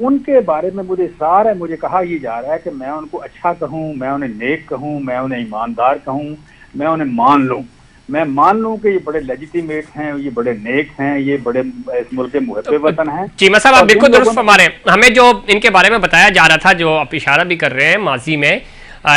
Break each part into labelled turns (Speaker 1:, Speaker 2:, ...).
Speaker 1: ان کے بارے میں مجھے اصرار ہے، مجھے کہا یہ جا رہا ہے کہ میں ان کو اچھا کہوں، میں انہیں نیک کہوں، میں انہیں ایماندار کہوں، میں انہیں مان لوں، میں مان لوں کہ یہ بڑے لیجیٹیمیٹ ہیں، یہ بڑے نیک ہیں، یہ بڑے اس ملک کے محب وطن ہیں.
Speaker 2: چیمہ صاحب، آپ
Speaker 1: اور
Speaker 2: بالکل
Speaker 1: جن لوگوں
Speaker 2: درست فرما رہے ہیں. ہمیں جو ان کے بارے میں بتایا جا رہا تھا، جو آپ اشارہ بھی کر رہے ہیں، ماضی میں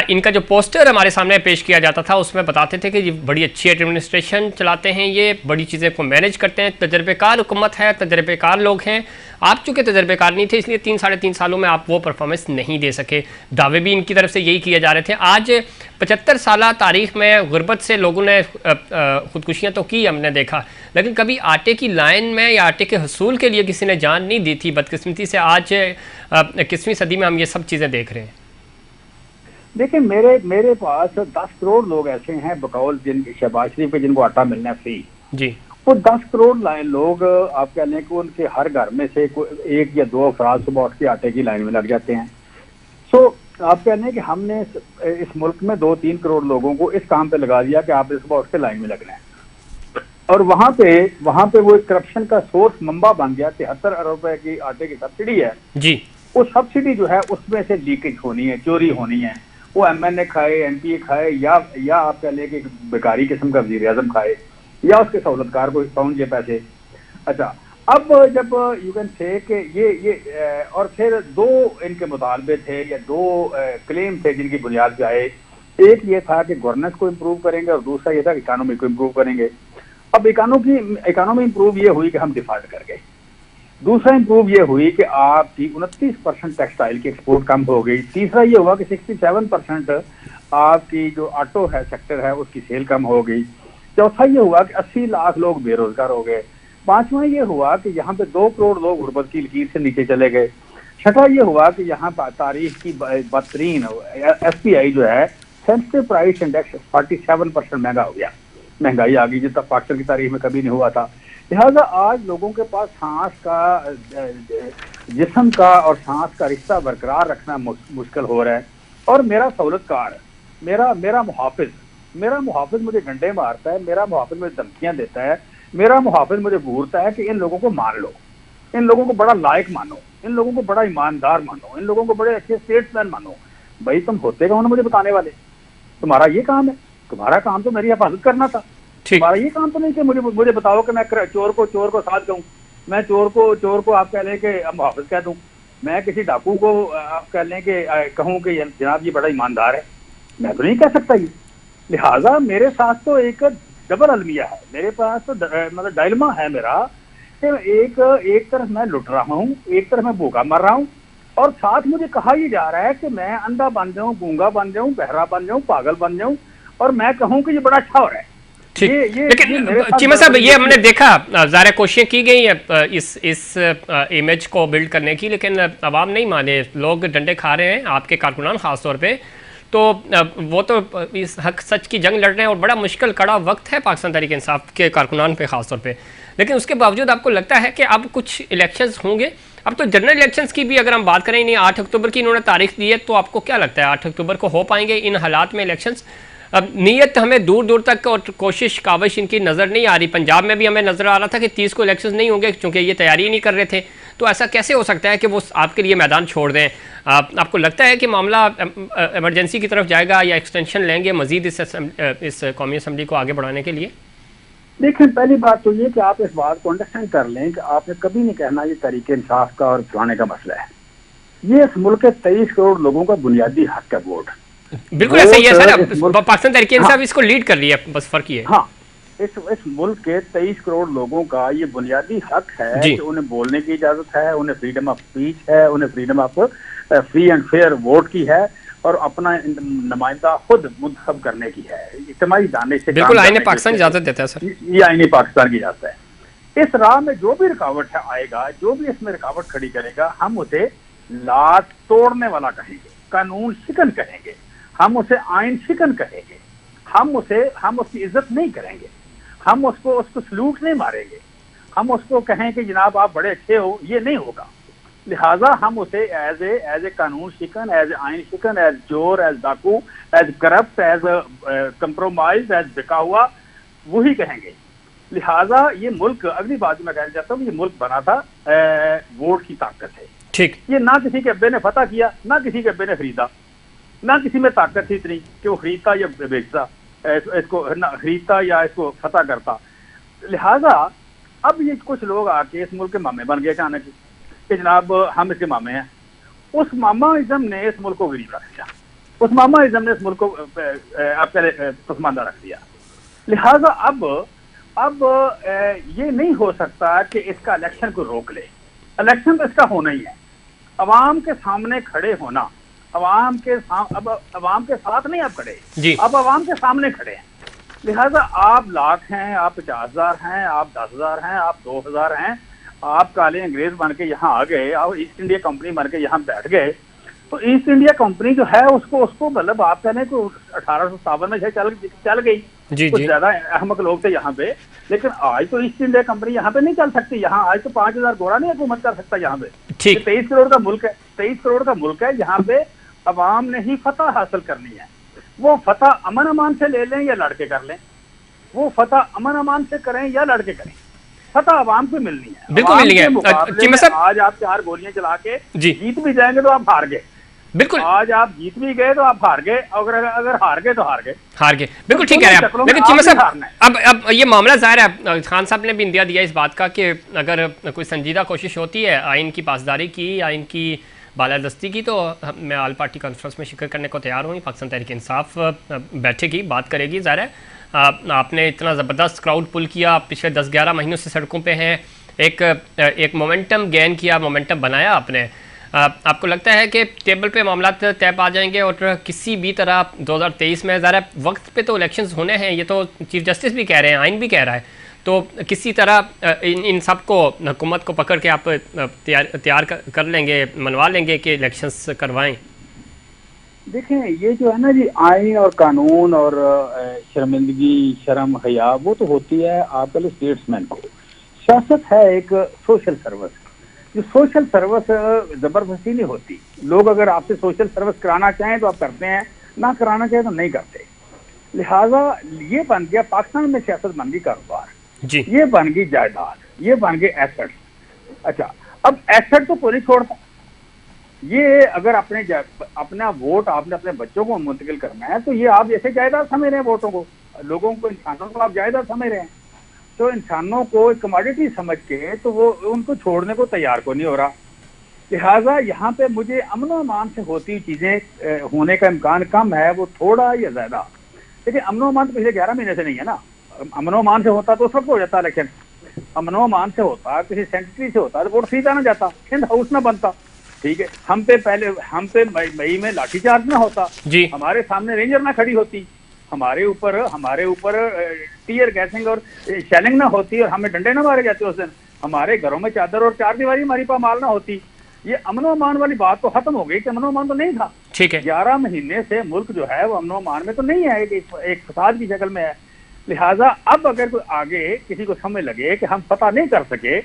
Speaker 2: ان کا جو پوسٹر ہمارے سامنے پیش کیا جاتا تھا، اس میں بتاتے تھے کہ یہ بڑی اچھی ایڈمنسٹریشن چلاتے ہیں، یہ بڑی چیزیں کو مینج کرتے ہیں، تجربے کار حکومت ہے، تجربے کار لوگ ہیں. آپ چونکہ تجربے کار نہیں تھے، اس لیے 3-3.5 سالوں میں آپ وہ پرفارمنس نہیں دے سکے. دعوے بھی ان کی طرف سے یہی کیے جا رہے تھے. آج 75 سالہ تاریخ میں غربت سے لوگوں نے خودکشیاں تو کی، ہم نے دیکھا، لیکن کبھی آٹے کی لائن میں یا آٹے کے حصول کے لیے کسی نے جان نہیں دی تھی. بدقسمتی سے آج 21ویں صدی میں ہم یہ سب چیزیں دیکھ رہے ہیں.
Speaker 1: دیکھیں، میرے پاس 10 کروڑ لوگ ایسے ہیں بقول جن شہباز شریف کے، جن کو آٹا ملنا ہے فری.
Speaker 2: جی.
Speaker 1: وہ 10 کروڑ لوگ آپ کہہ لیں کہ ان کے ہر گھر میں سے 1 یا 2 افراد صبح اٹھ کے آٹے کی لائن میں لگ جاتے ہیں. سو آپ کہہ لیں کہ ہم نے اس ملک میں 2-3 کروڑ لوگوں کو اس کام پہ لگا دیا کہ آپ نے صبح اٹھ کے لائن میں لگنا ہے. اور وہاں پہ وہ ایک کرپشن کا سورس منبع بن گیا. 73 ارب روپے کی آٹے کی سبسڈی ہے.
Speaker 2: جی.
Speaker 1: وہ سبسڈی جو ہے اس میں سے لیکیج ہونی ہے، چوری ہونی ہے. وہ ایم این اے کھائے، ایم پی اے کھائے، یا آپ کہہ لیں کہ بیکاری قسم کا وزیر اعظم کھائے، یا اس کے سہولت کار کو پہنچے پیسے. اچھا، اب جب یو کین سے کہ یہ اور پھر 2 ان کے مطالبے تھے یا 2 کلیم تھے جن کی بنیاد پہ آئے. ایک یہ تھا کہ گورننس کو امپروو کریں گے، اور دوسرا یہ تھا کہ اکانومی کو امپروو کریں گے. اب اکانومی امپروو یہ ہوئی کہ ہم ڈیفالٹ کر گئے. دوسرا امپروو یہ ہوئی کہ آپ کی 29% ٹیکسٹائل کی ایکسپورٹ کم ہو گئی. تیسرا یہ ہوا کہ 67% آپ کی جو آٹو ہے سیکٹر ہے اس کی سیل کم ہو گئی. چوتھا یہ ہوا کہ 80 لاکھ لوگ بے روزگار ہو گئے. پانچواں یہ ہوا کہ یہاں پہ 2 کروڑ لوگ غربت کی لکیر سے نیچے چلے گئے. چھٹا یہ ہوا کہ یہاں تاریخ کی بدترین ایف پی آئی جو ہے سینسٹیو پرائس انڈیکس 47% مہنگا ہو گیا. مہنگائی آ گئی جتنا پاکستان کی تاریخ میں کبھی نہیں ہوا تھا. لہٰذا آج لوگوں کے پاس سانس کا، جسم کا اور سانس کا رشتہ برقرار رکھنا مشکل ہو رہا ہے. اور میرا سہولت کار، میرا محافظ مجھے ڈنڈے مارتا ہے، میرا محافظ مجھے دھمکیاں دیتا ہے، میرا محافظ مجھے گھورتا ہے کہ ان لوگوں کو مان لو، ان لوگوں کو بڑا لائق مانو، ان لوگوں کو بڑا ایماندار مانو، ان لوگوں کو بڑے اچھے اسٹیٹس مین مانو. بھائی تم ہوتے کون مجھے بتانے والے؟ تمہارا یہ کام ہے؟ تمہارا کام تو میری حفاظت کرنا تھا. تمہارا یہ کام تو نہیں کہ مجھے بتاؤ کہ میں چور کو ساتھ کہوں، میں چور کو آپ کہہ لیں کہ محافظ کہہ دوں، میں کسی ڈاکو کو آپ کہہ لیں کہ کہوں کہ جناب یہ بڑا ایماندار ہے. میں تو نہیں کہہ سکتا یہ. لہٰذا میرے ساتھ تو ایک ڈبل المیہ ہے، میرے پاس تو مطلب ڈائلما ہے میرا کہ ایک طرف میں لٹ رہا ہوں، ایک طرف میں بھوکا مر رہا ہوں، اور ساتھ مجھے کہا یہ جا رہا ہے کہ میں اندھا بن جاؤں، گونگا بن جاؤں، بہرا بن جاؤں، پاگل بن جاؤں، اور میں کہوں کہ یہ بڑا اچھا ہو رہا ہے.
Speaker 2: لیکن چیمہ صاحب، یہ ہم نے دیکھا ظاہر کوششیں کی گئی ہیں اس امیج کو بلڈ کرنے کی، لیکن عوام نہیں مانے. لوگ ڈنڈے کھا رہے ہیں، آپ کے کارکنان خاص طور پہ. تو وہ تو اس حق سچ کی جنگ لڑ رہے ہیں، اور بڑا مشکل کڑا وقت ہے پاکستان تحریک انصاف کے کارکنان پہ خاص طور پہ. لیکن اس کے باوجود آپ کو لگتا ہے کہ اب کچھ الیکشنز ہوں گے؟ اب تو جنرل الیکشنز کی بھی اگر ہم بات کریں، 8 اکتوبر کی انہوں نے تاریخ دی ہے، تو آپ کو کیا لگتا ہے 8 اکتوبر کو ہو پائیں گے ان حالات میں الیکشنز؟ اب نیت ہمیں دور دور تک اور کوشش کاوش ان کی نظر نہیں آ رہی. پنجاب میں بھی ہمیں نظر آ رہا تھا کہ 30 کو الیکشنز نہیں ہوں گے، چونکہ یہ تیاری ہی نہیں کر رہے تھے. تو ایسا کیسے ہو سکتا ہے کہ وہ آپ کے لیے میدان چھوڑ دیں؟ آپ کو لگتا ہے کہ معاملہ ایمرجنسی کی طرف جائے گا یا ایکسٹینشن لیں گے مزید اس قومی اسمبلی کو آگے بڑھانے کے لیے؟
Speaker 1: دیکھیں، پہلی بات تو یہ کہ آپ اس بات کو انڈرسٹینڈ کر لیں کہ آپ نے کبھی نہیں کہنا یہ تحریک انصاف کا اور پرانے کا مسئلہ ہے. یہ اس ملک کے 23 کروڑ لوگوں کا بنیادی حق ہے ووٹ.
Speaker 2: بالکل ایسا ہی ہے سر. پاکستان تحریک انصاف اس کو لیڈ کر رہی ہے، بس فرق یہ ہے.
Speaker 1: ہاں، اس ملک کے 23 کروڑ لوگوں کا یہ بنیادی حق ہے کہ انہیں بولنے کی اجازت ہے، انہیں فریڈم آف اسپیچ ہے، انہیں freedom of free and fair vote کی ہے، اور اپنا نمائندہ خود منتخب کرنے کی ہے، اجتماعی دانش سے.
Speaker 2: بالکل آئین پاکستان اجازت دیتا ہے سر.
Speaker 1: یہ آئین پاکستان کی اجازت ہے. اس راہ میں جو بھی رکاوٹ آئے گا، جو بھی اس میں رکاوٹ کھڑی کرے گا، ہم اسے لات توڑنے والا کہیں گے، قانون شکن کہیں گے، ہم اسے آئین شکن کہیں گے، ہم اس کی عزت نہیں کریں گے، ہم اس کو سلوٹ نہیں ماریں گے، ہم اس کو کہیں کہ جناب آپ بڑے اچھے ہو، یہ نہیں ہوگا. لہٰذا ہم اسے ایز اے قانون شکن، ایز اے آئین شکن، ایز چور، ایز ڈاکو، as corrupt, as compromise, as بکا ہوا وہی کہیں گے. لہٰذا یہ ملک، اگلی بات میں کہنا چاہتا ہوں، یہ ملک بنا تھا ووٹ کی طاقت ہے.
Speaker 2: ٹھیک.
Speaker 1: یہ نہ کسی کے ابے نے فتح کیا، نہ کسی کے ابے نے خریدا، نہ کسی میں طاقت تھی اتنی کہ وہ خریدتا یا بیچتا، اس کو خریدتا یا اس کو فتح کرتا. لہٰذا اب یہ کچھ لوگ آ کے اس ملک کے مامے بن گئے اچانک کہ جناب ہم اس کے مامے ہیں. اس ماما ازم نے اس ملک کو غریب رکھ دیا، اس ماما ازم نے اس ملک کو آپ پہلے پسماندہ رکھ دیا. لہٰذا اب یہ نہیں ہو سکتا کہ اس کا الیکشن کو روک لے. الیکشن تو اس کا ہونا ہی ہے، عوام کے سامنے کھڑے ہونا، عوام کے ساتھ نہیں آپ کھڑے
Speaker 2: جی.
Speaker 1: اب عوام کے سامنے کھڑے ہیں. لہٰذا آپ لاکھ ہیں، آپ 50,000 ہیں، آپ 10,000 ہیں، آپ 2,000 ہیں، آپ کالے انگریز بن کے یہاں آ گئے، آپ ایسٹ انڈیا کمپنی بن کے یہاں بیٹھ گئے. تو ایسٹ انڈیا کمپنی جو ہے اس کو مطلب آپ کہنے کو 1857 میں چل گئی.
Speaker 2: جی
Speaker 1: کچھ
Speaker 2: جی
Speaker 1: زیادہ احمق لوگ تھے یہاں پہ، لیکن آج تو ایسٹ انڈیا کمپنی یہاں پہ نہیں چل سکتی. یہاں آج تو 5,000 گورا نہیں حکومت کر سکتا یہاں پہ.
Speaker 2: ٹھیک.
Speaker 1: 23 کروڑ کا ملک ہے، 23 کروڑ کا ملک ہے. یہاں پہ عوام نے ہی فتح حاصل کرنی ہے. وہ فتح امن امان سے لے لیں یا لڑ کے کر لیں، وہ فتح امن امان سے کریں یا لڑ کے کریں، فتح عوام کو ملنی ہے.
Speaker 2: بالکل ملنی ہے.
Speaker 1: آج آپ 4 گولیاں چلا کے
Speaker 2: جی
Speaker 1: جیت بھی جائیں گے تو آپ ہار گئے.
Speaker 2: بالکل
Speaker 1: آج آپ جیت بھی گئے تو آپ ہار گئے، اگر ہار گئے تو ہار گئے.
Speaker 2: بالکل ٹھیک کہہ رہے ہیں. لیکن چیمہ صاحب اب یہ معاملہ ظاہر ہے، خان صاحب نے بھی اندیا دیا اس بات کا کہ اگر کوئی سنجیدہ کوشش ہوتی ہے آئین کی پاسداری کی، آئین کی بالادستی کی، تو میں آل پارٹی کانفرنس میں شرکت کرنے کو تیار ہوں. پاکستان تحریک انصاف بیٹھے گی، بات کرے گی. ظاہر ہے آپ نے اتنا زبردست کراؤڈ پل کیا، پچھلے 10-11 مہینوں سے سڑکوں پہ ہیں، ایک مومنٹم گین کیا، مومنٹم بنایا آپ نے. آپ کو لگتا ہے کہ ٹیبل پہ معاملات طے پا جائیں گے اور کسی بھی طرح 2023 میں ظاہر وقت پہ تو الیکشنز ہونے ہیں، یہ تو چیف جسٹس بھی کہہ رہے ہیں، آئین بھی کہہ رہا ہے، تو کسی طرح ان سب کو حکومت کو پکڑ کے آپ تیار کر لیں گے، منوا لیں گے کہ الیکشنز کروائیں؟
Speaker 1: دیکھیں یہ جو ہے نا جی، آئین اور قانون اور شرمندگی، شرم، حیا، وہ تو ہوتی ہے آپ کے اسٹیٹس مین کو. سیاست ہے ایک سوشل سروس. جو سوشل سروس زبردستی نہیں ہوتی. لوگ اگر آپ سے سوشل سروس کرانا چاہیں تو آپ کرتے ہیں، نہ کرانا چاہیں تو نہیں کرتے. لہٰذا یہ بن گیا پاکستان میں سیاست، بن گئی کاروبار،
Speaker 2: جی
Speaker 1: یہ بن گئی جائیداد، یہ بن گئے ایسٹ. اچھا اب ایسٹ تو کوئی نہیں چھوڑتا. یہ اگر اپنا ووٹ آپ نے اپنے بچوں کو منتقل کرنا ہے تو یہ آپ ایسے جائیداد سمجھ رہے ہیں ووٹوں کو، لوگوں کو، انسانوں کو آپ جائیداد سمجھ رہے ہیں. تو انسانوں کو ایک کموڈیٹی سمجھ کے تو وہ ان کو چھوڑنے کو تیار کو نہیں ہو رہا. لہٰذا یہاں پہ مجھے امن و امان سے ہوتی ہوئی چیزیں ہونے کا امکان کم ہے، وہ تھوڑا یا زیادہ. لیکن امن و امان تو پچھلے 11 مہینے سے نہیں ہے نا. امن و امان سے ہوتا تو اس وقت ہو جاتا الیکشن. امن و امان سے ہوتا، کسی سینٹری سے ہوتا تو ووٹ سیدھا نہ جاتا، ہند ہاؤس نہ بنتا. ٹھیک ہے، ہم پہ مئی میں لاٹھی چارج نہ ہوتا،
Speaker 2: جی
Speaker 1: ہمارے سامنے رینجر نہ کھڑی ہوتی، ہمارے اوپر ٹیئر گیسنگ اور شیلنگ نہ ہوتی اور ہمیں ڈنڈے نہ مارے جاتے اس دن، ہمارے گھروں میں چادر اور 4 دیواری ہماری پامال نہ ہوتی. یہ امن و امان والی بات تو ختم ہو گئی کہ امن و امان تو نہیں تھا.
Speaker 2: ٹھیک ہے.
Speaker 1: 11 مہینے سے ملک جو ہے وہ امن و امان میں تو نہیں ہے، ایک فساد کی شکل میں ہے. لہٰذا اب اگر کوئی آگے کسی کو سمجھ لگے کہ ہم فتح نہیں کر سکے،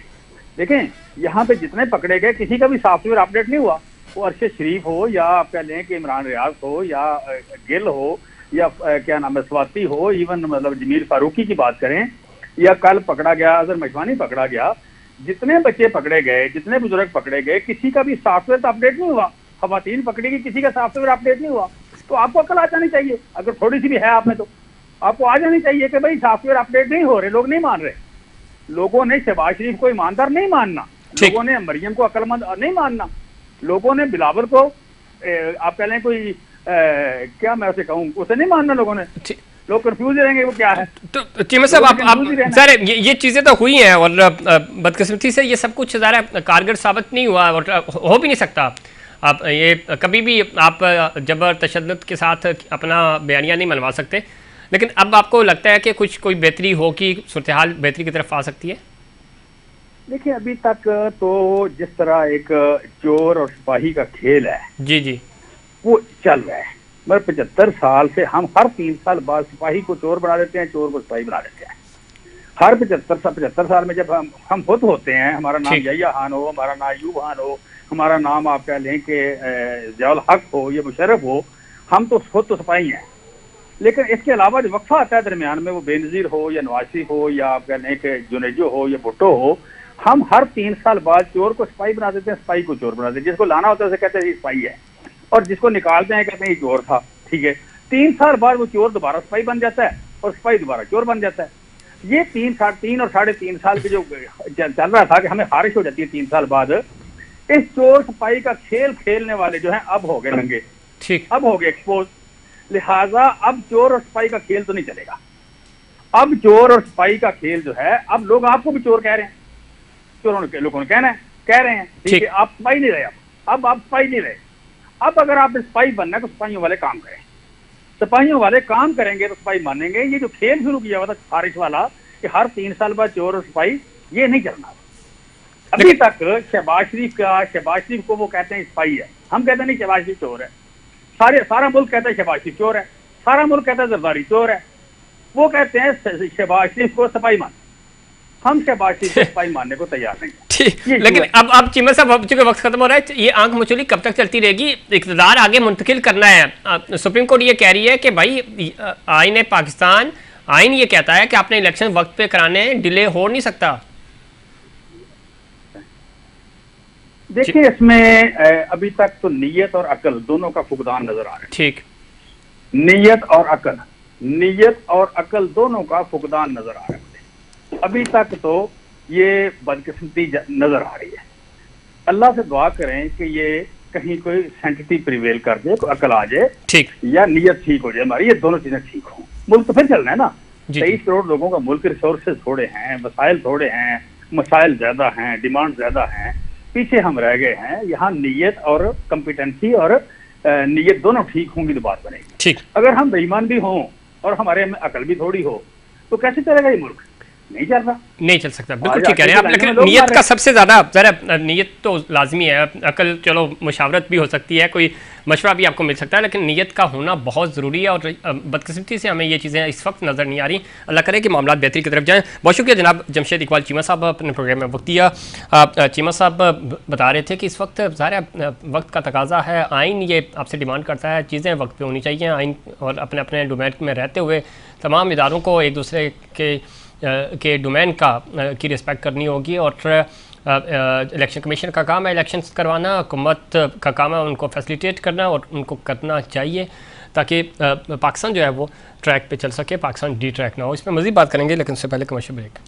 Speaker 1: دیکھیں یہاں پہ جتنے پکڑے گئے کسی کا بھی سافٹ ویئر اپڈیٹ نہیں ہوا. وہ ارشد شریف ہو یا آپ کہہ لیں کہ عمران ریاض ہو یا گل ہو یا کیا نام ہے سواتی ہو، ایون مطلب جمیل فاروقی کی بات کریں، یا کل پکڑا گیا اظہر مشوانی پکڑا گیا، جتنے بچے پکڑے گئے، جتنے بزرگ پکڑے گئے، کسی کا بھی سافٹ ویئر تو اپڈیٹ نہیں ہوا. خواتین پکڑی گئی، کسی کا سافٹ ویئر اپڈیٹ نہیں ہوا. تو آپ کو عقل آ جانی چاہیے، اگر تھوڑی سی بھی ہے آپ میں تو آپ کو آ جانی چاہیے کہ بھائی سافٹ ویئر اپڈیٹ نہیں ہو رہے، لوگ نہیں مان رہے. لوگوں نے شہباز شریف کو ایماندار نہیں ماننا، لوگوں نے مریم کو عقل مند نہیں ماننا، لوگوں نے بلاول کو آپ کہہ لیں کوئی کیا میں اسے کہوں، اسے نہیں ماننا. لوگوں نے، لوگ کنفیوز رہیں گے وہ کیا ہے.
Speaker 2: تو چیمہ صاحب آپ ظاہر یہ چیزیں تو ہوئی ہیں اور بدقسمتی سے یہ سب کچھ ظاہر کارگر ثابت نہیں ہوا اور ہو بھی نہیں سکتا. آپ یہ کبھی بھی آپ جبر تشدد کے ساتھ اپنا بیانیہ نہیں منوا سکتے. لیکن اب آپ کو لگتا ہے کہ کوئی بہتری ہو کہ صورتحال بہتری کی طرف آ سکتی ہے؟
Speaker 1: دیکھیں ابھی تک تو جس طرح ایک چور اور سپاہی کا کھیل ہے
Speaker 2: جی جی
Speaker 1: وہ چل رہا ہے. مگر 75 سال سے ہم ہر 3 سال بعد سپاہی کو چور بنا دیتے ہیں، چور کو سپاہی بنا دیتے ہیں. ہر 75 سال میں جب ہم خود ہوتے ہیں، ہمارا نام یحییٰ خان ہو، ہمارا نام ایوب خان ہو، ہمارا نام آپ کہہ لیں کہ ضیاء الحق ہو یا مشرف ہو، ہم تو خود تو سپاہی ہیں. لیکن اس کے علاوہ جو وقفہ آتا ہے درمیان میں، وہ بے نظیر ہو یا نواسی ہو یا آپ کہہ لیں کہ جنیجو ہو یا بھٹو ہو، ہم ہر 3 سال بعد چور کو سپاہی بنا دیتے ہیں، سپاہی کو چور بنا دیتے ہیں، جس کو لانا ہوتا ہے اسے کہتے ہیں یہ سپاہی ہے، اور جس کو نکالتے ہیں کہتے ہیں یہ چور تھا. ٹھیک ہے، 3 سال بعد وہ چور دوبارہ سپاہی بن جاتا ہے اور سپاہی دوبارہ چور بن جاتا ہے. یہ 3 اور 3.5 سال کے جو چل رہا تھا کہ ہمیں خارش ہو جاتی ہے 3 سال بعد، اس چور سپاہی کا کھیل کھیلنے والے جو ہیں اب ہو گئے ننگے،
Speaker 2: ٹھیک،
Speaker 1: اب ہو گئے ایکسپوز. لہٰذا اب چور اور سپاہی کا کھیل تو نہیں چلے گا. اب چور اور سپاہی کا کھیل جو ہے، اب لوگ آپ کو بھی چور کہہ رہے ہیں، چوروں نے لوگوں نے کہہ رہے ہیں. ٹھیک ہے، آپ سپاہی نہیں رہے، اب آپ سپاہی نہیں رہے. اب اگر آپ سپاہی بننا ہے تو سپاہیوں والے کام کریں، سپاہیوں والے کام کریں گے تو سپاہی مانیں گے. یہ جو کھیل شروع کیا ہوا تھا خارش والا کہ ہر 3 سال بعد چور اور سپاہی، یہ نہیں چلنا. ابھی تک شہباز شریف کو وہ کہتے ہیں سپاہی ہے، ہم کہتے ہیں نہیں شہباز شریف چور ہے. سارا ملک کہتا ہے شہباز شریف چور ہے، سارا ملک کہتا ہے زرداری چور ہے. وہ کہتے ہیں شہباز شریف کو سپاہی مان، ہم شہباز شریف کو سپاہی ماننے کو تیار نہیں.
Speaker 2: لیکن اب چیمہ صاحب چونکہ وقت ختم ہو رہا ہے، یہ آنکھ مچولی کب تک چلتی رہے گی؟ اقتدار آگے منتقل کرنا ہے. سپریم کورٹ یہ کہہ رہی ہے کہ بھائی آئین پاکستان، آئین یہ کہتا ہے کہ آپ نے الیکشن وقت پہ کرانے، ڈیلے ہو نہیں سکتا.
Speaker 1: دیکھیں اس میں ابھی تک تو نیت اور عقل دونوں کا فقدان نظر آ رہا ہے.
Speaker 2: ٹھیک،
Speaker 1: نیت اور عقل دونوں کا فقدان نظر آ رہا ہے. ابھی تک تو یہ بدقسمتی نظر آ رہی ہے. اللہ سے دعا کریں کہ یہ کہیں کوئی سینٹٹی پریویل کر دے، کوئی عقل آ جائے،
Speaker 2: ٹھیک،
Speaker 1: یا نیت ٹھیک ہو جائے ہماری، یہ دونوں چیزیں ٹھیک ہوں. ملک تو پھر چلنا ہے نا. 23 کروڑ لوگوں کا ملک، ریسورسز تھوڑے ہیں، وسائل تھوڑے ہیں، مسائل زیادہ ہیں، ڈیمانڈ زیادہ ہیں، پیچھے ہم رہ گئے ہیں. یہاں نیت اور کمپیٹنسی اور نیت دونوں ٹھیک ہوں گی تو بات بنے گی.
Speaker 2: ٹھیک،
Speaker 1: اگر ہم بے ایمان بھی ہوں اور ہمارے میں عقل بھی تھوڑی ہو تو کیسے چلے گا یہ ملک؟ نہیں چل رہا،
Speaker 2: نہیں چل سکتا. بالکل ٹھیک کہہ رہے ہیں آپ، لیکن نیت کا سب سے زیادہ ذرا نیت تو لازمی ہے. عقل چلو مشاورت بھی ہو سکتی ہے، کوئی مشورہ بھی آپ کو مل سکتا ہے، لیکن نیت کا ہونا بہت ضروری ہے. اور بدقسمتی سے ہمیں یہ چیزیں اس وقت نظر نہیں آ رہی. اللہ کرے کہ معاملات بہتری کی طرف جائیں. بہت شکریہ جناب جمشید اقبال چیمہ صاحب، اپنے پروگرام میں وقت دیا. چیمہ صاحب بتا رہے تھے کہ اس وقت ظاہر وقت کا تقاضا ہے، آئین یہ آپ سے ڈیمانڈ کرتا ہے، چیزیں وقت پہ ہونی چاہیے. آئین اور اپنے اپنے ڈومین میں رہتے ہوئے تمام اداروں کو ایک دوسرے کے ڈومین کی رسپیکٹ کرنی ہوگی. اور الیکشن کمیشن کا کام ہے الیکشنز کروانا، حکومت کا کام ہے ان کو فیسیلیٹیٹ کرنا، اور ان کو کرنا چاہیے تاکہ پاکستان جو ہے وہ ٹریک پہ چل سکے، پاکستان ڈی ٹریک نہ ہو. اس پہ مزید بات کریں گے لیکن اس سے پہلے کمرشل بریک.